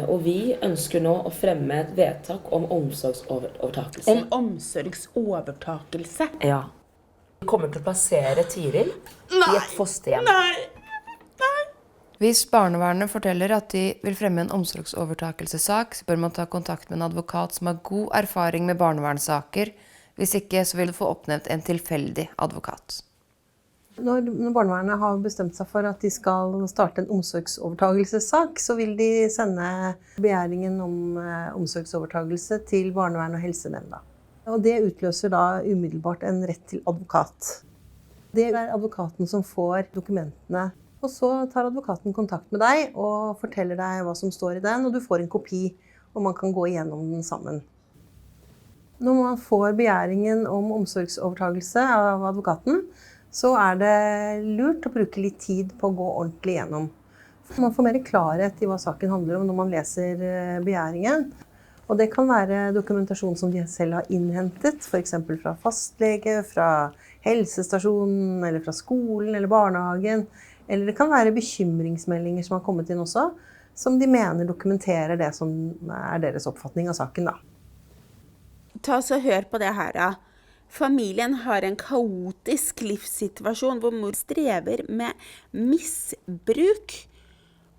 Og vi ønsker nå å fremme et vedtak om omsorgsovertakelse. Om omsorgsovertakelse? Ja. Vi kommer til å plassere Tiril i et fosterhjem. Nei! Hvis barnevernet forteller at de vil fremme en omsorgsovertakelsessak, så bør man ta kontakt med en advokat som har god erfaring med barnevernssaker. Hvis ikke, så vil du få oppnevnt en tilfeldig advokat. Når barnevernet har bestemt seg for at de skal starte en omsorgsovertakelsessak, så vil de sende begjæringen om omsorgsovertakelse til barnevern- og helsenemnda. Og det utløser da umiddelbart en rett til advokat. Det er advokaten som får dokumentene. Og så tar advokaten kontakt med deg og forteller deg hva som står i den, og du får en kopi, og man kan gå igjennom den sammen. Når man får begjæringen om omsorgsovertakelse av advokaten, så er det lurt å bruke litt tid på å gå ordentlig gjennom. Man får mer klarhet i hva saken handler om når man leser begjæringen. Og det kan være dokumentasjon som de selv har innhentet, for eksempel fra fastlege, fra helsestasjonen, eller fra skolen eller barnehagen. Eller det kan være bekymringsmeldinger som har kommet inn også, som de mener dokumenterer det som er deres oppfatning av saken da. Ta så hør på det her da. Familien har en kaotisk livssituasjon hvor mor strever med misbruk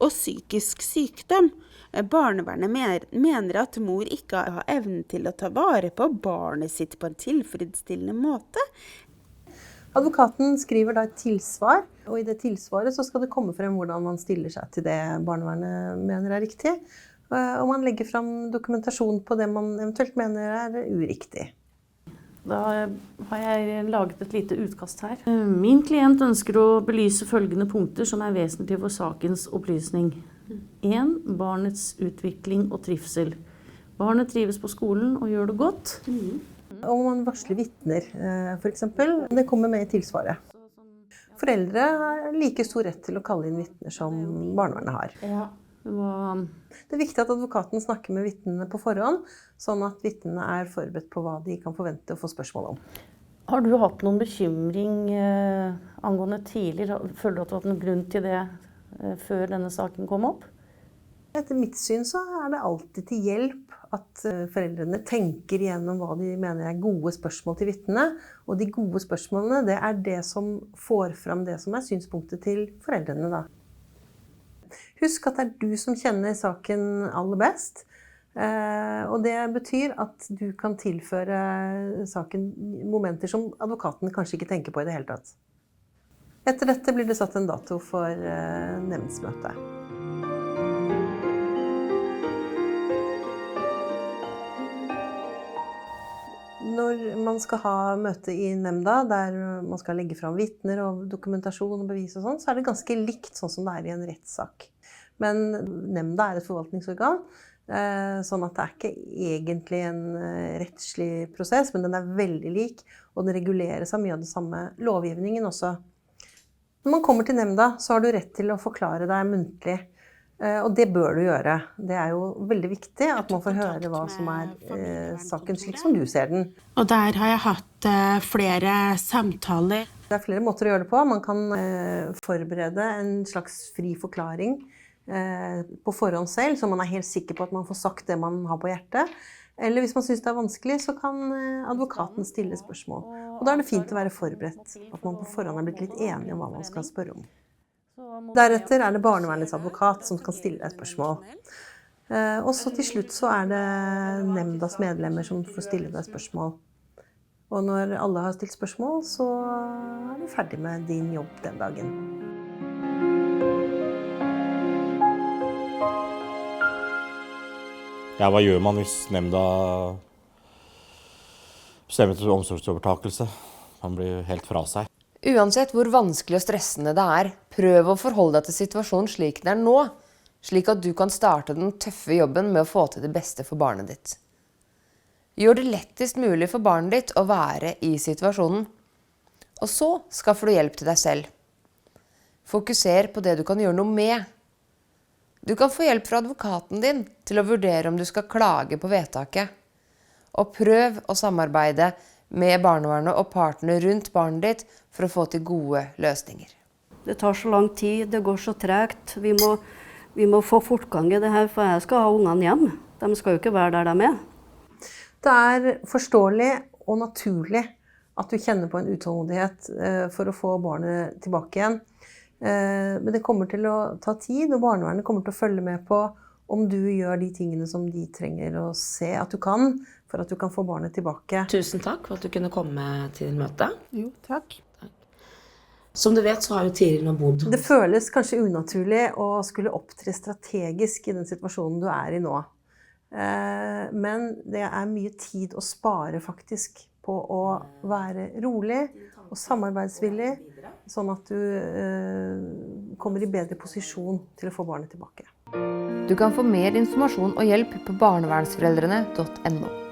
og psykisk sykdom. Barnevernet mener at mor ikke har evnen til å ta vare på barnet sitt på en tilfredsstillende måte. Advokaten skriver da et tilsvar, og i det tilsvaret så skal det komme frem hvordan man stiller seg til det barnevernet mener er riktig. Og man legger frem dokumentasjon på det man eventuelt mener er uriktig. Da har jeg laget et lite utkast her. Min klient ønsker å belyse følgende punkter som er vesentlige for sakens opplysning. 1. Barnets utvikling og trivsel. Barnet trives på skolen og gjør det godt. Og man varsler vitner, for eksempel. Det kommer med i tilsvaret. Foreldre har like stor rett til å kalle inn vitner som barnevernet har. Ja. Det er viktig at advokaten snakker med vitnene på forhånd, sånn at vitnene er forberedt på hva de kan forvente å få spørsmål om. Har du hatt noen bekymring angående tidligere? Føler du at du har hatt noen grunn til det før denne saken kom opp? Etter mitt syn så er det alltid til hjelp at foreldrene tenker igjennom hva de mener er gode spørsmål til vitnene. Og de gode spørsmålene, det er det som får fram det som er synspunktet til foreldrene da. Husk at det er du som kjenner saken aller best. Og det betyr at du kan tilføre saken momenter som advokaten kanskje ikke tenker på i det hele tatt. Etter dette blir det satt en dato for nemndsmøte. Når man skal ha møte i nemnda, der man skal legge fram vitner og dokumentasjon og bevis og sånn, så er det ganske likt sånn som det er i en rettssak. Men nemnda er et forvaltningsorgan, sånn at det er ikke egentlig en rettslig prosess, men den er veldig lik, og den reguleres av mye av det samme lovgivningen også. Når man kommer til nemnda, så har du rett til å forklare deg muntlig. Og det bør du gjøre. Det er jo veldig viktig at man får høre hva som er saken slik som du ser den. Og der har jeg hatt flere samtaler. Det er flere måter å gjøre det på. Man kan forberede en slags fri forklaring på forhånd selv, så man er helt sikker på at man får sagt det man har på hjertet. Eller hvis man synes det er vanskelig, så kan advokaten stille spørsmål. Og da er det fint å være forberedt, at man på forhånd er blitt litt enige om hva man skal spørre om. Deretter er det barnevernets advokat som kan stille deg spørsmål. Og så til slutt så er det nemndas medlemmer som får stille deg spørsmål. Og når alle har stilt spørsmål, så er du ferdig med din jobb den dagen. Ja, hva gjør man hvis nemnda bestemmer til omsorgsovertakelse? Man blir helt fra seg. Uansett hvor vanskelig og stressende det er, prøv å forholde deg til situasjonen slik den er nå, slik at du kan starte den tøffe jobben med å få til det beste for barnet ditt. Gjør det lettest mulig for barnet ditt å være i situasjonen, og så skaffer du hjelp til deg selv. Fokuser på det du kan gjøre noe med. Du kan få hjelp fra advokaten din til å vurdere om du skal klage på vedtaket, og prøv å samarbeide med barnevernet og partene rundt barnet ditt for å få til gode løsninger. Det tar så lang tid, det går så tregt. Vi må Vi må få fortgang i det her, for jeg skal ha ungene hjem. De skal jo ikke være der de er. Det er forståelig og naturlig at du kjenner på en utålmodighet for å få barnet tilbake igjen. Men det kommer til å ta tid, og barnevernet kommer til å følge med på om du gjør de tingene som de trenger å se at du kan, for at du kan få barnet tilbake. Tusen takk for at du kunne komme til møtet. Jo, takk. Som du vet, så har jo Tiril nå bodd. Det føles kanskje unaturlig å skulle opptre strategisk i den situasjonen du er i nå. Men det er mye tid å spare faktisk på å være rolig og samarbeidsvillig, sånn at du kommer i bedre posisjon til å få barnet tilbake. Du kan få mer informasjon og hjelp på barnevernsforeldrene.no.